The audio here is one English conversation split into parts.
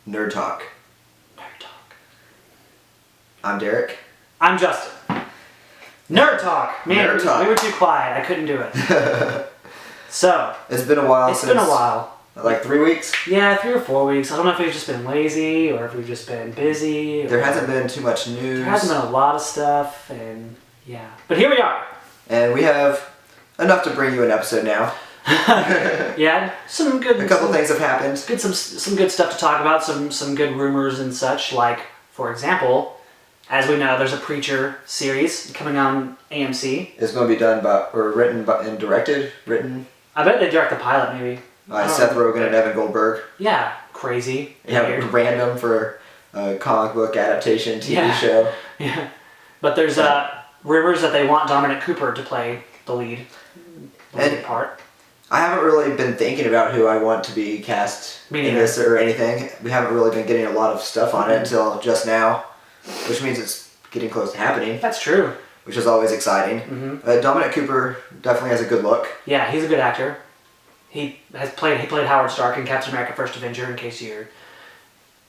Nerd Talk. Nerd Talk. I'm Derek. I'm Justin. Nerd Talk. Man, Nerd Talk. we were too quiet. I couldn't do it. So. It's been a while. It's been a while. Like 3 weeks? Yeah, 3 or 4 weeks. I don't know if we've just been lazy or if we've just been busy. There hasn't been too much news. There hasn't been a lot of stuff, and yeah. But here we are. And we have enough to bring you an episode now. Yeah, some good. A couple things have happened. Some good stuff to talk about. Some good rumors and such. Like, for example, as we know, there's a Preacher series coming on AMC. It's going to be done by, or written by, and directed. I bet they direct the pilot, maybe. By Seth Rogen and Evan Goldberg. Yeah, crazy. Yeah, weird. random for a comic book adaptation TV show. Yeah, but there's rumors that they want Dominic Cooper to play the lead part. I haven't really been thinking about who I want to be cast in this or anything. We haven't really been getting a lot of stuff on it until just now, which means it's getting close to happening. That's true. Which is always exciting. Mm-hmm. Dominic Cooper definitely has a good look. Yeah, he's a good actor. He played Howard Stark in Captain America: First Avenger. In case you're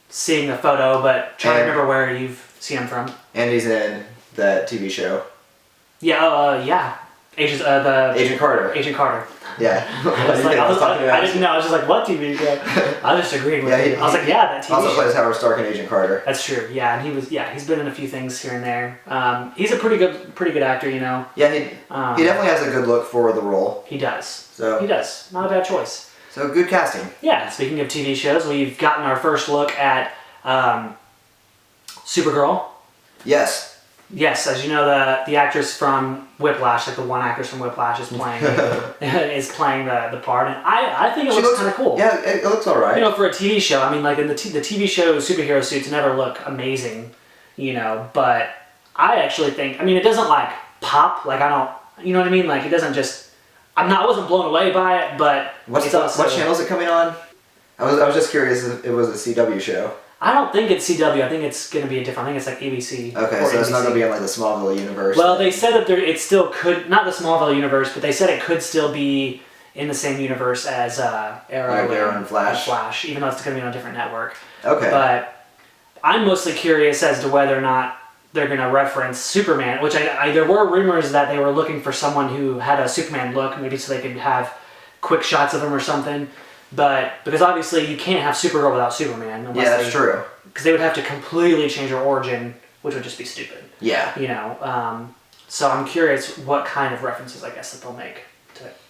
seeing the photo, but try to remember where you've seen him from. And he's in that TV show. Yeah, yeah. Agent Carter. Agent Carter. Yeah. I didn't know. I was just like, what TV show? I just agreed with you. I was like, yeah, that TV show. Also plays Howard Stark and Agent Carter. That's true. Yeah, and he's been in a few things here and there. He's a pretty good actor, you know. Yeah, he definitely has a good look for the role. He does. So he does. Not a bad choice. So good casting. Yeah. Speaking of TV shows, we've gotten our first look at Supergirl. Yes. Yes, as you know, the actress from Whiplash, like the one actress from Whiplash, is playing the part, and I think it looks kind of cool. Yeah, it looks all right. You know, for a TV show, I mean, like in the TV show, superhero suits never look amazing, you know. But I actually think, I mean, it doesn't like pop, like I don't, you know what I mean? Like it doesn't just. I wasn't blown away by it, but what channel is it coming on? I was just curious if it was a CW show. I don't think it's CW. I think it's going to be a different. I think it's like ABC. Okay, so it's not going to be in like the Smallville universe. Well, they said that it still could, not the Smallville universe, but they said it could still be in the same universe as Arrow and Flash. Even though it's going to be on a different network. Okay. But I'm mostly curious as to whether or not they're going to reference Superman, which there were rumors that they were looking for someone who had a Superman look, maybe so they could have quick shots of him or something. But because obviously you can't have Supergirl without Superman. Yeah, that's true. Because they would have to completely change her origin, which would just be stupid. Yeah. You know, so I'm curious what kind of references I guess that they'll make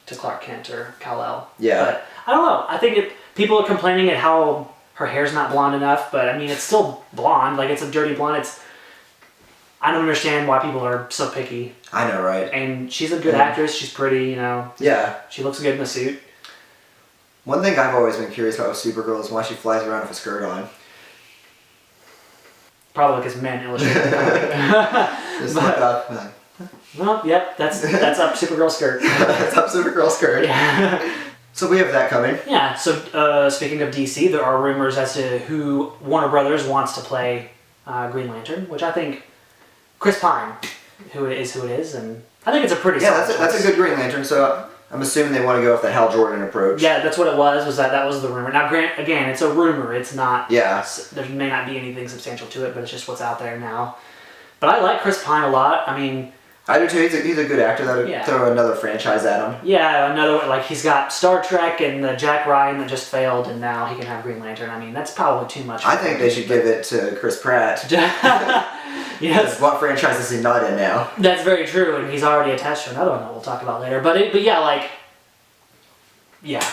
to Clark Kent or Kal-El. Yeah. But I don't know. I think people are complaining at how her hair's not blonde enough, but I mean it's still blonde. Like it's a dirty blonde. I don't understand why people are so picky. I know, right? And she's a good actress. She's pretty, you know. Yeah. She looks good in the suit. One thing I've always been curious about with Supergirl is why she flies around with a skirt on. Probably because men illustrate it. Just look up. Well, yep, that's up Supergirl skirt. That's up Supergirl skirt. Yeah. So we have that coming. Yeah, so speaking of DC, there are rumors as to who Warner Brothers wants to play Green Lantern, which I think Chris Pine, who it is, and I think it's a pretty solid choice. That's a good Green Lantern, so I'm assuming they want to go with the Hal Jordan approach. Yeah, that's what it was that was the rumor. Now, again, it's a rumor. It's not... Yeah. There may not be anything substantial to it, but it's just what's out there now. But I like Chris Pine a lot. I mean... I do too. He's a good actor. That would throw another franchise at him. Yeah, another... Like, he's got Star Trek and the Jack Ryan that just failed, and now he can have Green Lantern. I mean, that's probably too much. I think they should give it to Chris Pratt. Yes. What franchise is he not in now? That's very true, and he's already attached to another one that we'll talk about later. But yeah, like... Yeah.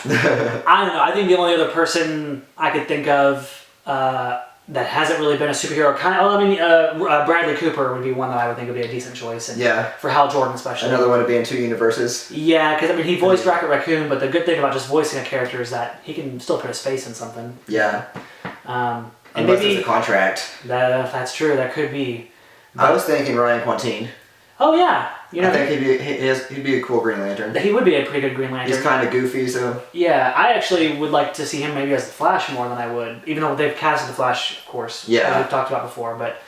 I don't know. I think the only other person I could think of that hasn't really been a superhero Bradley Cooper would be one that I would think would be a decent choice. And for Hal Jordan especially. Another one to be in 2 universes. Yeah, because I mean he voiced Rocket Raccoon, but the good thing about just voicing a character is that he can still put his face in something. Yeah. And unless maybe it's a contract. That's true. That could be. But I was thinking Ryan Quantine. Oh yeah. You know, I think he'd be a cool Green Lantern. He would be a pretty good Green Lantern. He's kind of goofy, so... Yeah, I actually would like to see him maybe as the Flash more than I would, even though they've casted the Flash, of course, as we've talked about before, but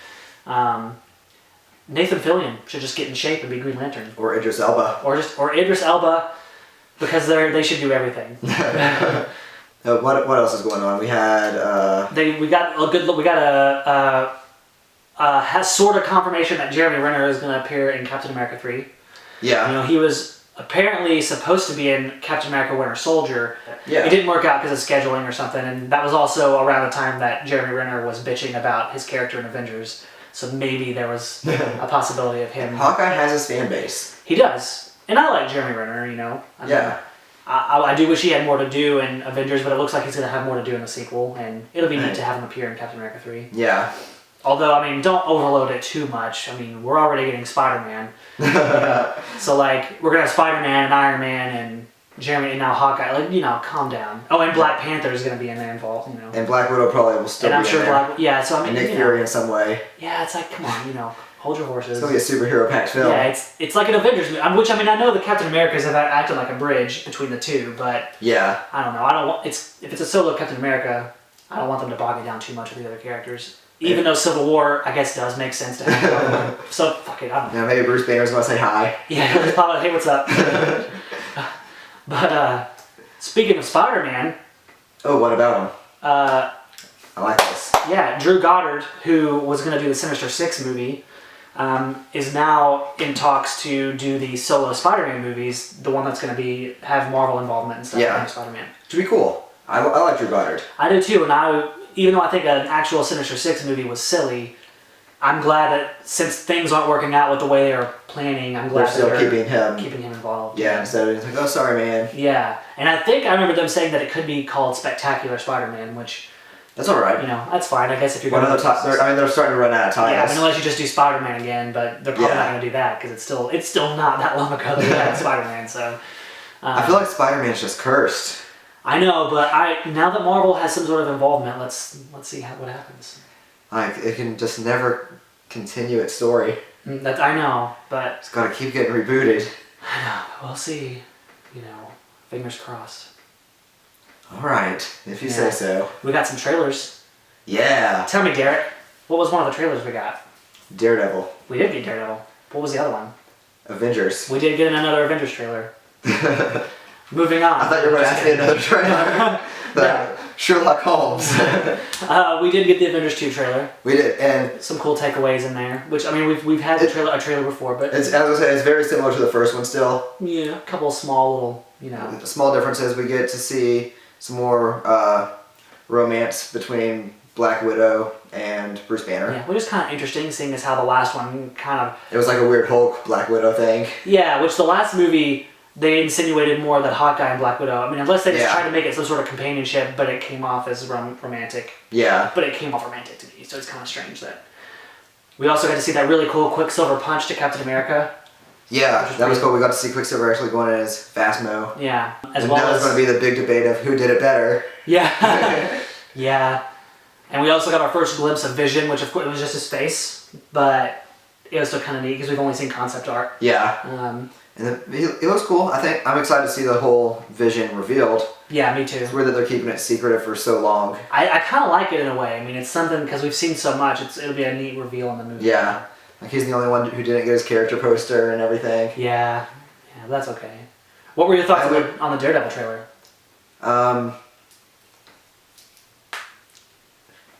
Nathan Fillion should just get in shape and be Green Lantern. Or Idris Elba. Or Idris Elba, because they should do everything. What else is going on? We had We got a good look. We got has sort of confirmation that Jeremy Renner is going to appear in Captain America 3. Yeah. You know, he was apparently supposed to be in Captain America Winter Soldier. Yeah. It didn't work out because of scheduling or something, and that was also around the time that Jeremy Renner was bitching about his character in Avengers. So maybe there was a possibility of him. Hawkeye has his fan base. He does, and I like Jeremy Renner. You know. I do wish he had more to do in Avengers, but it looks like he's going to have more to do in the sequel, and it'll be neat to have him appear in Captain America 3. Yeah. Although, I mean, don't overload it too much. I mean, we're already getting Spider-Man. So, like, we're going to have Spider-Man and Iron Man and Jeremy and now Hawkeye. Like, you know, calm down. Oh, and Black Panther is going to be in there involved, you know. And Black Widow probably will still be in there. And I'm sure so I mean, and Nick Fury in some way. Yeah, it's like, come on, you know, hold your horses. It's going to be a superhero-packed film. Yeah, it's like an Avengers movie, which, I mean, I know the Captain Americas have acted like a bridge between the two, but... Yeah. I don't know. If it's a solo Captain America, I don't want them to bog it down too much with the other characters. Even though Civil War, I guess, does make sense to have one. So, fuck it, I don't know. Yeah, maybe Bruce Banner's going to say hi. Yeah, he'll pop out, hey, what's up? But, speaking of Spider-Man... Oh, what about him? I like this. Yeah, Drew Goddard, who was going to do the Sinister Six movie, is now in talks to do the solo Spider-Man movies, the one that's going to have Marvel involvement and stuff in Spider-Man. To be cool. I like Drew Goddard. I do too, and even though I think an actual Sinister Six movie was silly, I'm glad that since things aren't working out with the way they're planning, I'm glad they're still keeping him involved. Yeah, instead of like, oh, sorry, man. Yeah, and I remember them saying that it could be called Spectacular Spider-Man, which... That's all right. You know, that's fine. I guess if you're going to... they're starting to run out of titles. Yeah, I mean, unless you just do Spider-Man again, but they're probably not going to do that because it's still not that long ago that we had Spider-Man, so... I feel like Spider-Man's just cursed. I know, but now that Marvel has some sort of involvement, let's see what happens. Like, it can just never continue its story. I know, but... It's got to keep getting rebooted. I know, we'll see. You know, fingers crossed. Alright, if you say so. We got some trailers. Yeah. Tell me, Derek, what was one of the trailers we got? Daredevil. We did get Daredevil. What was the other one? Avengers. We did get another Avengers trailer. Moving on. I thought you were going to ask me another trailer. No. Sherlock Holmes. We did get the Avengers 2 trailer. We did, and... Some cool takeaways in there, which, I mean, we've had a trailer before, but... As I was saying, it's very similar to the first one still. Yeah, a couple of small little, you know... Small differences. We get to see some more romance between Black Widow and Bruce Banner. Yeah, which is kind of interesting, seeing as how the last one kind of... It was like a weird Hulk Black Widow thing. Yeah, which the last movie... They insinuated more that Hawkeye and Black Widow... I mean, unless they just tried to make it some sort of companionship, but it came off as romantic. Yeah. But it came off romantic to me, so it's kind of strange that... We also got to see that really cool Quicksilver punch to Captain America. Yeah, that was cool. We got to see Quicksilver actually going in as Phasmo. Yeah. As well as... going to be the big debate of who did it better. Yeah. Yeah. And we also got our first glimpse of Vision, which of course it was just his face, but it was still kind of neat because we've only seen concept art. Yeah. And it looks cool. I'm excited to see the whole Vision revealed. Yeah, me too. It's weird that they're keeping it secretive for so long. I kind of like it in a way. I mean, it's something, because we've seen so much, it'll be a neat reveal in the movie. Yeah. Like, he's the only one who didn't get his character poster and everything. Yeah. Yeah, that's okay. What were your thoughts on the Daredevil trailer? I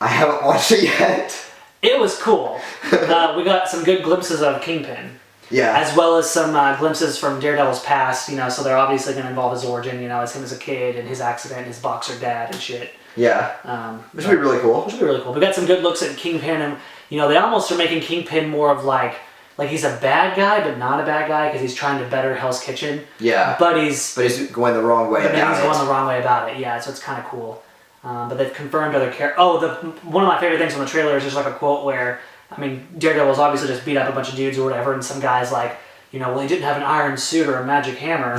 haven't watched it yet. It was cool. We got some good glimpses of Kingpin. Yeah. As well as some glimpses from Daredevil's past, you know, so they're obviously going to involve his origin, you know, as him as a kid and his accident, his boxer dad and shit. Yeah. Which would be really cool. Which would be really cool. We got some good looks at Kingpin, and, you know, they almost are making Kingpin more of like he's a bad guy, but not a bad guy because he's trying to better Hell's Kitchen. Yeah. But he's going the wrong way about it. He's going the wrong way about it, yeah, so it's kind of cool. But they've confirmed other characters. Oh, one of my favorite things from the trailer is just like a quote where, I mean, Daredevil's obviously just beat up a bunch of dudes or whatever, and some guy's like, you know, well, he didn't have an iron suit or a magic hammer.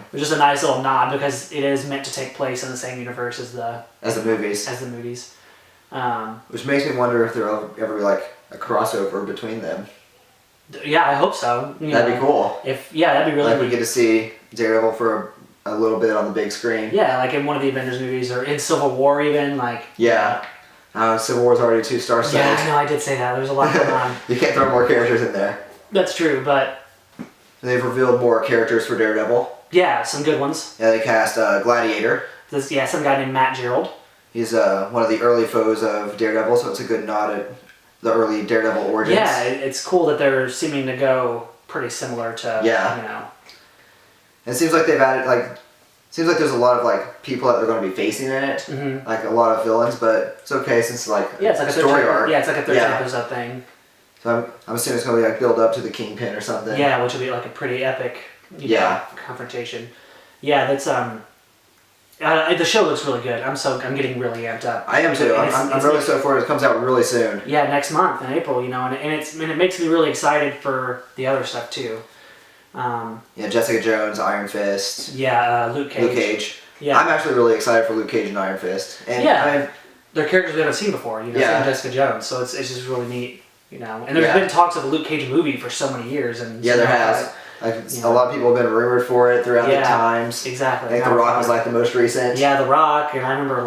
It was just a nice little nod because it is meant to take place in the same universe as the movies. Which makes me wonder if there'll ever be like a crossover between them. Yeah, I hope so. That'd be cool. That'd be really. Like we get to see Daredevil for a little bit on the big screen. Yeah, like in one of the Avengers movies or in Civil War even, like. Yeah. Civil War's already 2-star set. Yeah, I know, I did say that. There's a lot going on. You can't throw more characters in there. That's true, but... They've revealed more characters for Daredevil. Yeah, some good ones. Yeah, they cast Gladiator. some guy named Matt Gerald. He's one of the early foes of Daredevil, so it's a good nod at the early Daredevil origins. Yeah, it's cool that they're seeming to go pretty similar to, It seems like they've added, seems like there's a lot of, people that they're going to be facing in it. Mm-hmm. A lot of villains, but it's okay since, it's like a story arc. Yeah, it's like a 13 episode thing. So I'm assuming it's going to be, build up to the Kingpin or something. Yeah, which will be, a pretty epic, confrontation. Yeah, that's, the show looks really good. I'm getting really amped up. I am too. I'm really so forward. It comes out really soon. Yeah, next month in April, and it makes me really excited for the other stuff too. Jessica Jones, Iron Fist. Yeah, Luke Cage. Yeah, I'm actually really excited for Luke Cage and Iron Fist. And they're characters we haven't seen before. Same Jessica Jones, so it's just really neat. And there's been talks of a Luke Cage movie for so many years, and there has. A lot of people have been rumored for it throughout the times. Exactly. I think The Rock was the most recent. Yeah, The Rock, and I remember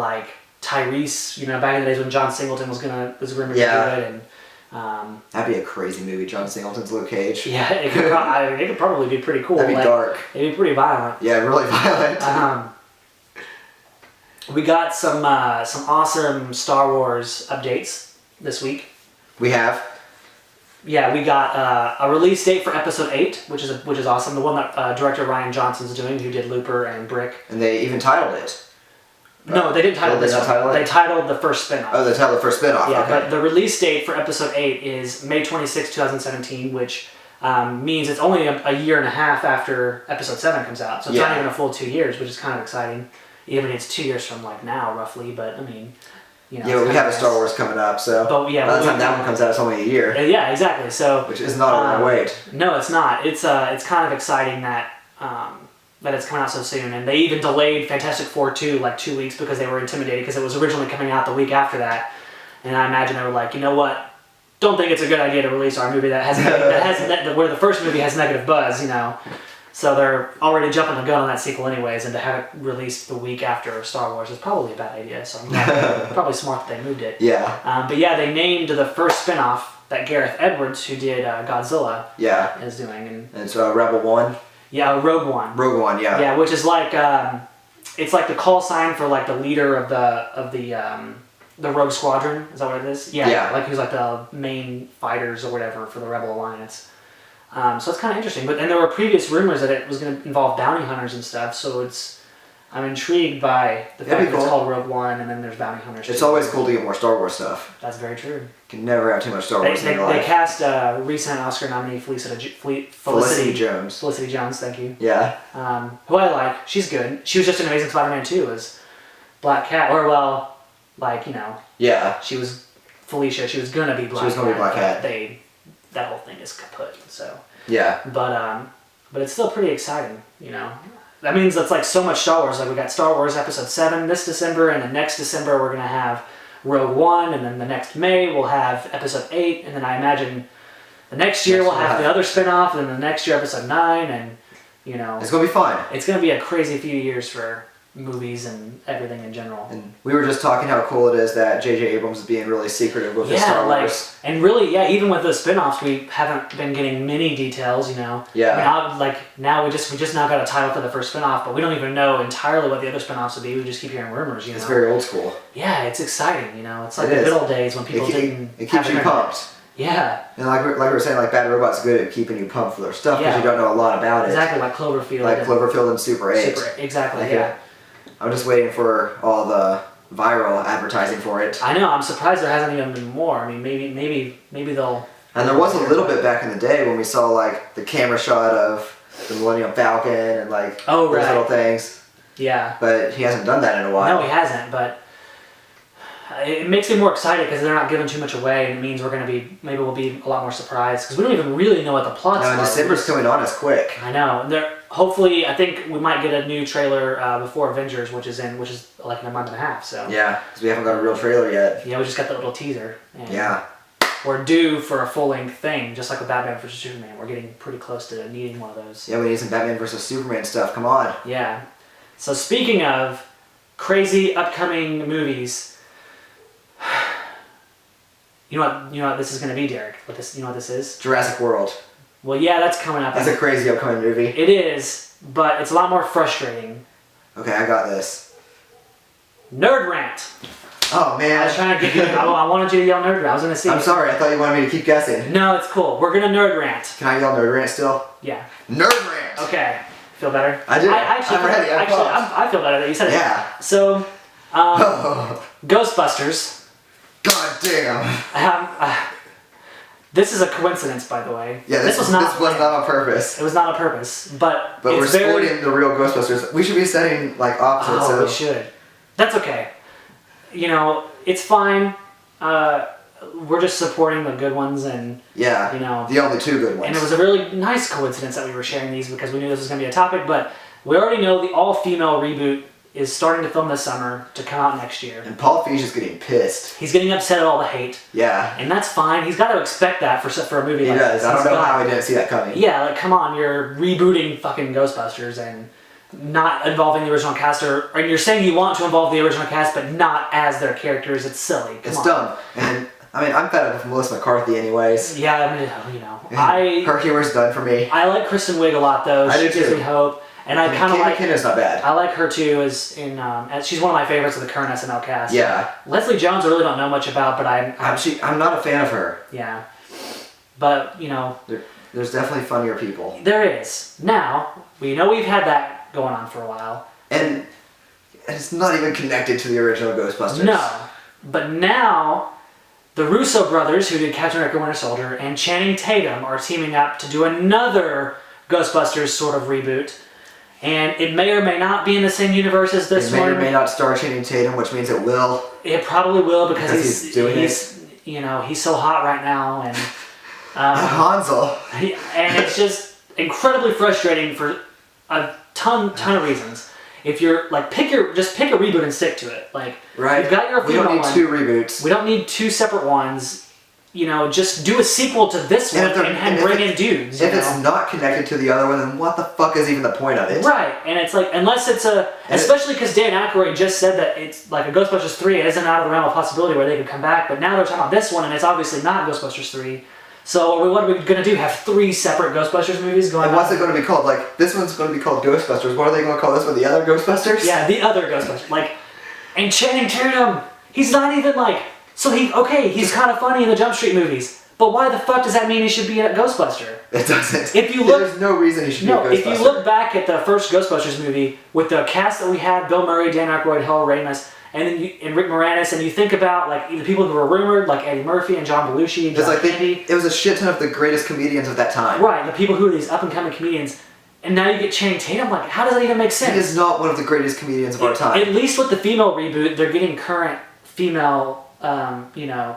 Tyrese. Back in the days when John Singleton was rumored to do it, and that'd be a crazy movie. John Singleton's Luke Cage. Yeah, it could probably be pretty cool. That'd be dark. It'd be pretty violent. Yeah, really violent. We got some awesome Star Wars updates this week. We have. Yeah, we got a release date for Episode VIII, which is awesome. The one that director Ryan Johnson's doing, who did Looper and Brick. And they even titled it. No, they didn't title this one. They titled the first spinoff. Oh, they titled the first spinoff. Yeah, okay. But the release date for Episode VIII is May 26, 2017, which means it's only a year and a half after Episode VII comes out. So it's not even a full 2 years, which is kind of exciting. Even it's 2 years from now, roughly. But I mean, we have a Star Wars coming up, so by the time that one comes out, it's only a year. Yeah, exactly. So which is not on my wait. No, it's not. It's kind of exciting that it's coming out so soon, and they even delayed Fantastic Four 2 2 weeks because they were intimidated because it was originally coming out the week after that, and I imagine they were like, you know what, don't think it's a good idea to release our movie where the first movie has negative buzz, So they're already jumping the gun on that sequel anyways, and to have it released the week after Star Wars is probably a bad idea, so I'm glad probably smart that they moved it. Yeah. But yeah, they named the first spinoff that Gareth Edwards, who did Godzilla, is doing. And so Rebel One? Yeah, Rogue One. Rogue One, yeah. Yeah, which is it's like the call sign for the leader of the Rogue Squadron, is that what it is? Yeah. Who's the main fighters or whatever for the Rebel Alliance. So it's kind of interesting. And there were previous rumors that it was going to involve bounty hunters and stuff, so I'm intrigued by the fact that it's called Rogue One, and then there's bounty hunters. It's always cool to get more Star Wars stuff. That's very true. You can never have too much Star Wars in your life. They cast recent Oscar nominee Felicity Jones. Felicity Jones, thank you. Yeah. Who I like. She's good. She was just in Amazing Spider-Man 2 as Black Cat, Yeah. She was Felicia. She was gonna be Black Cat. She was gonna be Black Cat. That whole thing is kaput. So. Yeah. But it's still pretty exciting, That means that's so much Star Wars. We got Star Wars Episode VII this December, and then next December we're gonna have Rogue One, and then the next May we'll have Episode VIII, and then I imagine the next year we'll have the other spinoff, and then the next year Episode IX, and it's gonna be fun. It's gonna be a crazy few years for movies and everything in general. And we were just talking how cool it is that J.J. Abrams is being really secretive with his Star Wars. And really, even with the spin-offs, we haven't been getting many details, Yeah. Now we just now got a title for the first spin-off, but we don't even know entirely what the other spin-offs would be. We just keep hearing rumors, It's very old school. Yeah, it's exciting, It's like the good old days when people didn't. It keeps you pumped. Yeah. And like we were saying, Bad Robot's good at keeping you pumped for their stuff because you don't know a lot about it. Exactly, like Cloverfield. Like Cloverfield and Super 8. Exactly, yeah. I'm just waiting for all the viral advertising for it. I know. I'm surprised there hasn't even been more. I mean, maybe they'll. And there was a little bit back in the day when we saw the camera shot of the Millennium Falcon and those little things. Yeah. But he hasn't done that in a while. No, he hasn't. But it makes me more excited because they're not giving too much away, and it means maybe we'll be a lot more surprised because we don't even really know what the plot's about. No, December's coming on as quick. I know. Hopefully, I think we might get a new trailer before Avengers, which is in a month and a half. So yeah, because we haven't got a real trailer yet. Yeah, we just got the little teaser. And yeah. We're due for a full-length thing, just like with Batman vs Superman. We're getting pretty close to needing one of those. Yeah, we need some Batman vs Superman stuff. Come on. Yeah. So speaking of crazy upcoming movies. You know what this is going to be, Derek? You know what this is? Jurassic World. Well, yeah, that's coming up. That's a crazy upcoming movie. It is, but it's a lot more frustrating. Okay, I got this. Nerd rant. Oh man. I was trying to get you. I wanted you to yell nerd rant. I was gonna see. I'm sorry. I thought you wanted me to keep guessing. No, it's cool. We're gonna nerd rant. Can I yell nerd rant still? Yeah. Nerd rant. Okay. Feel better? I do. I'm ready. I feel better that you said it. Yeah. So, Ghostbusters. God damn. This is a coincidence, by the way. Yeah, this was not on purpose. It was not on purpose, but we're sporting the real Ghostbusters. We should be setting like opposites. Oh, we should. That's okay. You know, it's fine. We're just supporting the good ones, and yeah, you know, the only two good ones. And it was a really nice coincidence that we were sharing these because we knew this was going to be a topic. But we already know the all-female reboot is starting to film this summer to come out next year. And Paul Feig is getting pissed. He's getting upset at all the hate. Yeah. And that's fine. He's got to expect that for a movie like this. He does. I don't know how I didn't see that coming. Yeah, like come on, you're rebooting fucking Ghostbusters and not involving the original cast, or you're saying you want to involve the original cast but not as their characters. It's silly. It's dumb. And I mean, I'm fed up with Melissa McCarthy anyways. Yeah, I mean, you know. Her humor's done for me. I like Kristen Wiig a lot though. She gives me hope. And I kind of like... McKinnon is not bad. I like her too, as she's one of my favorites of the current SNL cast. Yeah. Leslie Jones I really don't know much about, but I'm not a fan of her. Yeah. But, you know... There's definitely funnier people. There is. Now, we know we've had that going on for a while. And it's not even connected to the original Ghostbusters. No. But now, the Russo brothers, who did Captain America Winter Soldier, and Channing Tatum are teaming up to do another Ghostbusters sort of reboot. And it may or may not be in the same universe as this one. It may or may not star Channing Tatum, which means it will. It probably will because he's doing it. You know, he's so hot right now, and Hansel. And it's just incredibly frustrating for a ton of reasons. If you're like pick a reboot and stick to it. Like right. You've got your we don't need two reboots. We don't need two separate ones. You know, just do a sequel to this one and bring in dudes. If it's not connected to the other one, then what the fuck is even the point of it? Right, and it's like, unless it's especially because Dan Aykroyd just said that it's like a Ghostbusters 3, it isn't out of the realm of possibility where they could come back, but now they're talking about this one, and it's obviously not Ghostbusters 3. So what are we going to do, have 3 separate Ghostbusters movies going on? And what's it going to be called? Like, this one's going to be called Ghostbusters. What are they going to call this one? The other Ghostbusters? Yeah, the other Ghostbusters. Like, and Channing Tatum, he's not even like... So he's kind of funny in the Jump Street movies, but why the fuck does that mean he should be a Ghostbuster? It doesn't. If you look, there's no reason he should be a Ghostbuster. If you look back at the first Ghostbusters movie with the cast that we had, Bill Murray, Dan Aykroyd, Harold Ramis, and Rick Moranis, and you think about like the people who were rumored, like Eddie Murphy and John Belushi and John Candy. It was a shit ton of the greatest comedians of that time. Right, the people who are these up and coming comedians. And now you get Channing Tatum. Like, how does that even make sense? He is not one of the greatest comedians of our time. At least with the female reboot, they're getting current female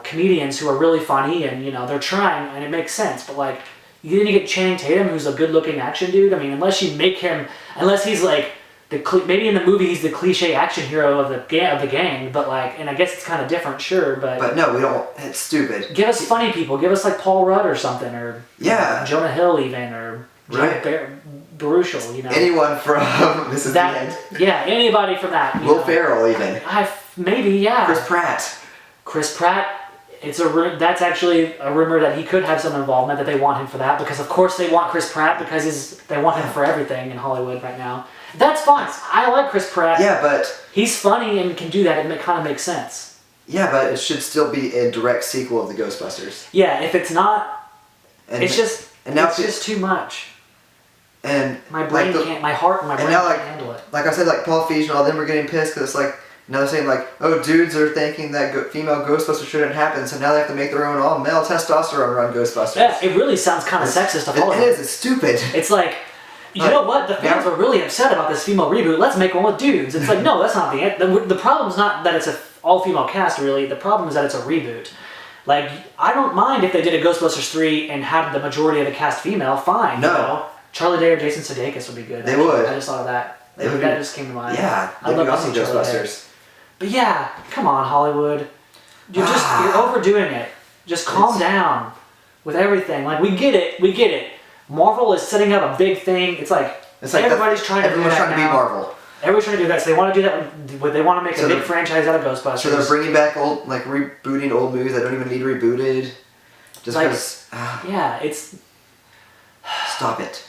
comedians who are really funny, and they're trying, and it makes sense. But like, you didn't get Channing Tatum, who's a good-looking action dude. I mean, unless he's like maybe in the movie he's the cliche action hero of the gang. But like, and I guess it's kind of different, sure. But no, we don't. It's stupid. Give us funny people. Give us like Paul Rudd or something, or Jonah Hill even, or Baruchel. Anyone from This Is the End. Yeah, anybody from that. Will Ferrell even. Maybe, yeah. Chris Pratt. That's actually a rumor that he could have some involvement, that they want him for that, because of course they want Chris Pratt because they want him for everything in Hollywood right now. That's fine. I like Chris Pratt. Yeah, but he's funny and can do that, and it kind of makes sense. Yeah, but it should still be a direct sequel of the Ghostbusters. Yeah, if it's not, it's just too much. And my brain can't, my heart and my brain can't handle it. Like I said, like Paul Feig and all them were getting pissed because it's like, now they're saying like, oh, dudes are thinking that female Ghostbusters shouldn't happen, so now they have to make their own all-male testosterone-run Ghostbusters. Yeah, it really sounds kind of sexist of all of it. It is. It's stupid. It's like, you know what? The fans are really upset about this female reboot. Let's make one with dudes. It's like, no, that's not the end. The problem's not that it's an all-female cast, really. The problem is that it's a reboot. Like, I don't mind if they did a Ghostbusters 3 and had the majority of the cast female. Fine. No. Charlie Day or Jason Sudeikis would be good. They would. I just thought of that. That just came to mind. Yeah. I'd love to see Ghostbusters. But yeah, come on, Hollywood. You're overdoing it. Just calm down with everything. Like, we get it. Marvel is setting up a big thing. It's like everybody's trying to do that now. Everyone's trying to be Marvel. Everyone's trying to do that. So they want to do that. They want to make a big franchise out of Ghostbusters. So they're bringing back rebooting old movies that don't even need rebooted. Just because. Yeah, it's. Stop it.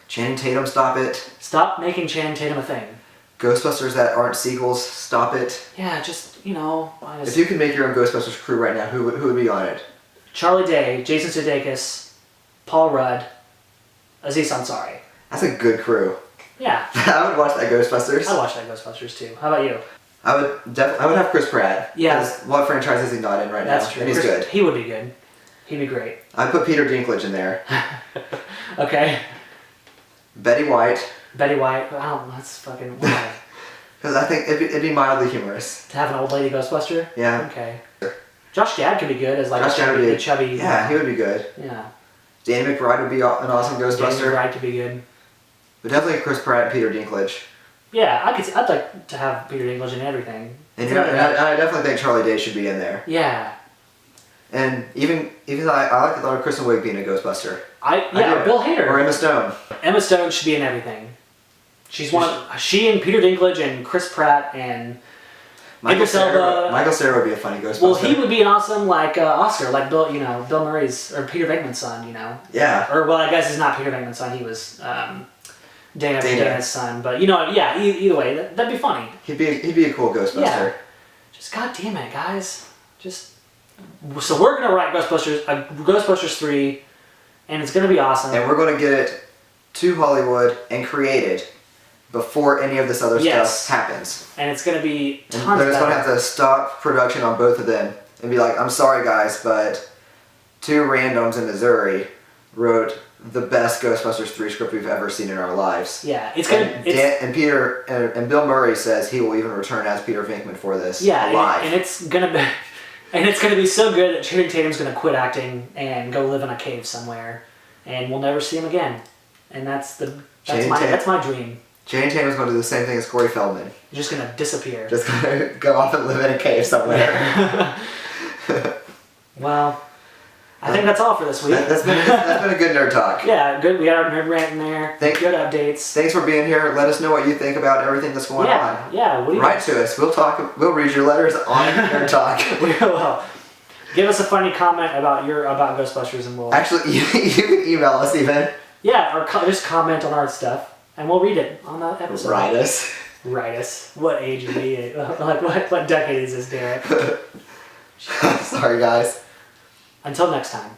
Channing Tatum, stop it. Stop making Channing Tatum a thing. Ghostbusters that aren't sequels, stop it. Yeah, just, If you could make your own Ghostbusters crew right now, who would be on it? Charlie Day, Jason Sudeikis, Paul Rudd, Aziz Ansari. That's a good crew. Yeah. I would watch that Ghostbusters. I'd watch that Ghostbusters too. How about you? I would have Chris Pratt. Yeah. 'Cause what franchise is he not in right now? That's true. And he's good. He would be good. He'd be great. I'd put Peter Dinklage in there. Okay. Betty White. Betty White. I don't know. That's fucking wild. Because I think it'd be mildly humorous. To have an old lady Ghostbuster? Yeah. Okay. Josh Gad could be good as like Josh Gad a chubby. Yeah, he would be good. Yeah. Danny McBride would be an awesome Ghostbuster. Danny McBride could be good. But definitely Chris Pratt and Peter Dinklage. Yeah, I'd like to have Peter Dinklage in everything. And I definitely think Charlie Day should be in there. Yeah. And even though I like the thought of Kristen Wiig being a Ghostbuster. Bill Hader. Or Emma Stone. Emma Stone should be in everything. She and Peter Dinklage and Chris Pratt and Michael Cera would be a funny Ghostbuster. Well, he would be an awesome Oscar, like Bill Murray's or Peter Venkman's son, Yeah. Or well, I guess he's not Peter Venkman's son. He was Dana's son. But either way, that'd be funny. He'd be a cool Ghostbuster. Yeah. Just God damn it, guys. So we're gonna write Ghostbusters 3, and it's gonna be awesome. And we're gonna get it to Hollywood and created before any of this other stuff happens. And it's gonna be tons. And they're just gonna have to stop production on both of them and be like, "I'm sorry, guys, but two randoms in Missouri wrote the best Ghostbusters 3 script we've ever seen in our lives." Yeah, and Bill Murray says he will even return as Peter Venkman for this. Yeah, alive. and it's gonna be so good that Channing Tatum's gonna quit acting and go live in a cave somewhere, and we'll never see him again. And that's my dream. Channing Tatum's going to do the same thing as Corey Feldman. He's just gonna disappear. Just gonna go off and live in a cave somewhere. Well, I think that's all for this week. That's been a good nerd talk. Yeah, good. We got our nerd rant in there. Good updates. Thanks for being here. Let us know what you think about everything that's going on. Yeah. Write to us. We'll read your letters on Nerd Talk. We will. Give us a funny comment about Ghostbusters, and we'll actually you can email us even. Yeah, or just comment on our stuff, and we'll read it on that episode. Write us. What age are we? What decade is this, Derek? Sorry, guys. Until next time.